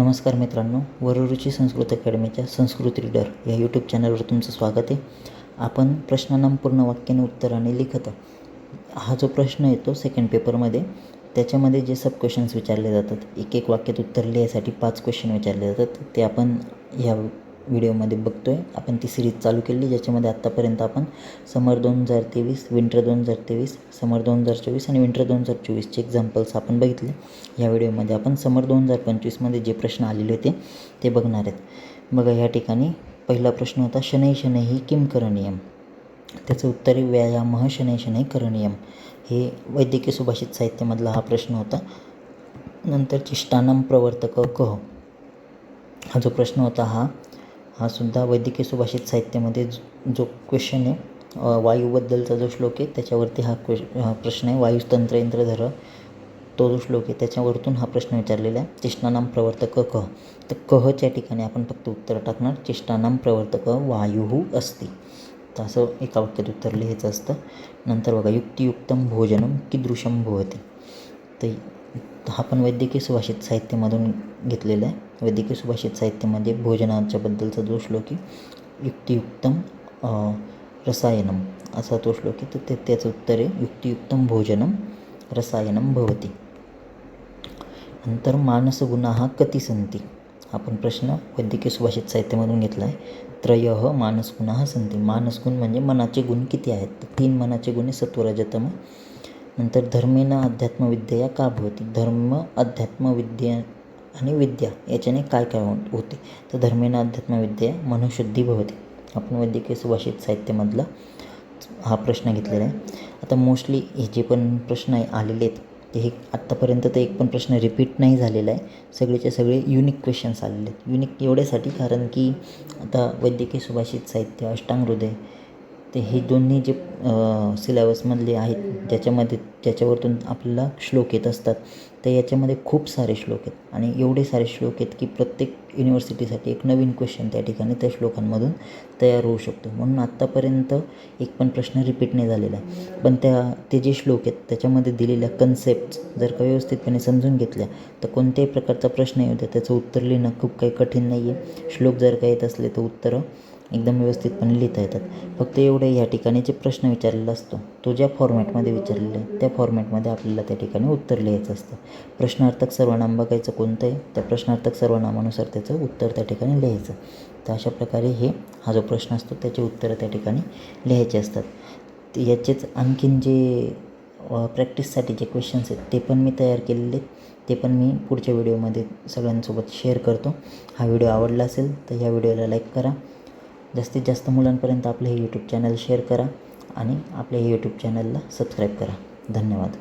नमस्कार मित्रांनो, वररुची संस्कृत अकॅडमीच्या संस्कृत रीडर या यूट्यूब चॅनलवर तुमचं स्वागत आहे. आपण प्रश्नांना पूर्ण वाक्याने उत्तराने लिखत. हा जो प्रश्न येतो सेकंड पेपरमध्ये, त्याच्यामध्ये जे सब क्वेश्चन्स विचारले जातात, एक वाक्यात उत्तर लिहायसाठी 5 क्वेश्चन विचारले जातात, ते आपण या व्हिडिओमध्ये बघतो आहे. आपण ती सिरीज चालू केली, ज्याच्यामध्ये आत्तापर्यंत आपण समर 2023, विंटर 2023, समर 2024 आणि विंटर 2024चे एक्झाम्पल्स आपण बघितले. या व्हिडिओमध्ये आपण समर 2025मध्ये जे प्रश्न आलेले होते ते बघणार आहेत. बघा, या ठिकाणी पहिला प्रश्न होता, शनै शनैः किं करणीयम. त्याचं उत्तर आहे व्यायामः शनै शनैः करणीयम. हे वैद्यकीय सुभाषित साहित्यामधला हा प्रश्न होता. नंतर चिष्टानां प्रवर्तक कः. हा जो प्रश्न होता हा सुद्धा वैद्यकीय सुभाषित साहित्यामध्ये जो क्वेश्चन आहे, वायूबद्दलचा जो श्लोक आहे त्याच्यावरती हा प्रश्न आहे. वायुतंत्र इंद्रधर तो जो श्लोक आहे त्याच्यावरतून हा प्रश्न विचारलेला आहे. चिष्टानां प्रवर्तक कः. तर कहच्या ठिकाणी आपण फक्त उत्तर टाकणार चिष्टानां प्रवर्तक वायुः अस्ति. तर असं एका वाक्यात उत्तर लिहायचं असतं. नंतर बघा, युक्तियुक्तं भोजनं कीदृशं भवति. तर हा पण वैद्यकीय सुभाषित साहित्यामधून घेतलेला आहे. वैद्यकीय सुभाषित साहित्यामध्ये भोजनाच्या बद्दलचा जो श्लोक आहे, युक्तियुक्तं रसायनम असा तो श्लोक आहे. तर त्याचं उत्तर आहे युक्तियुक्तं भोजनं रसायनं भवति. नंतर मानसगुणाः कति सन्ति. आपण प्रश्न वैद्यकीय सुभाषित साहित्यामधून घेतला आहे. त्रयः मानसगुणाः सन्ति. मानसगुण म्हणजे मनाचे गुण किती आहेत, तर 3 मनाचे गुण आहे, सत्व रजतम. नंतर धर्मेण अध्यात्मविद्या का भवति. धर्म, अध्यात्मविद्या आणि विद्या याच्याने काय काय होते, तर धर्मेण अध्यात्मविद्या मनोशुद्धी भवति. आपण वैद्यकीय सुभाषित साहित्यामधला हा प्रश्न घेतलेला आहे. आता मोस्टली हे जे पण प्रश्न आलेले आहेत ते हे आत्तापर्यंत तर एक पण प्रश्न रिपीट नाही झालेला आहे. सगळेचे सगळे युनिक क्वेश्चन्स आलेले आहेत. युनिक एवढ्यासाठी कारण की आता वैद्यकीय सुभाषित साहित्य, अष्टांग हृदय, ते हे दोन्ही जे सिलेबसमधले आहेत ज्याच्यावरतून आपल्याला श्लोक येत असतात, तर याच्यामध्ये खूप सारे श्लोक आहेत आणि एवढे सारे श्लोक आहेत की प्रत्येक युनिव्हर्सिटीसाठी एक नवीन क्वेश्चन त्या ठिकाणी त्या श्लोकांमधून तयार होऊ शकतो. म्हणून आत्तापर्यंत एक पण प्रश्न रिपीट नाही झालेला आहे. पण ते जे श्लोक आहेत त्याच्यामध्ये दिलेल्या कन्सेप्ट जर का व्यवस्थितपणे समजून घेतल्या तर कोणत्याही प्रकारचा प्रश्न येऊ द्या त्याचं उत्तर लिहिणं खूप काही कठीण नाही आहे. श्लोक जर का येत असले तर उत्तरं एकदम व्यवस्थितपणे लिहिता येतात. फक्त एवढं या ठिकाणी जे प्रश्न विचारलेला असतो तो ज्या फॉर्मॅटमध्ये विचारलेला आहे त्या फॉर्मॅटमध्ये आपल्याला त्या ठिकाणी उत्तर लिहायचं असतं. प्रश्नार्थक सर्वनाम बघायचं कोणतं आहे, त्या प्रश्नार्थक सर्वनामानुसार त्याचं उत्तर त्या ठिकाणी लिहायचं. तर अशा प्रकारे हा जो प्रश्न असतो त्याचे उत्तरं त्या ठिकाणी लिहायचे असतात. याचेच आणखीन जे प्रॅक्टिससाठी जे क्वेश्चन्स आहेत ते पण मी तयार केलेले आहेत. ते पण मी पुढच्या व्हिडिओमध्ये सगळ्यांसोबत शेअर करतो. हा व्हिडिओ आवडला असेल तर या व्हिडिओला लाईक करा. जास्तीत जास्त मुलांपर्यंत आपलं हे यूट्यूब चॅनल शेअर करा आणि आपल्या यूट्यूब चॅनलला सबस्क्राईब करा. धन्यवाद.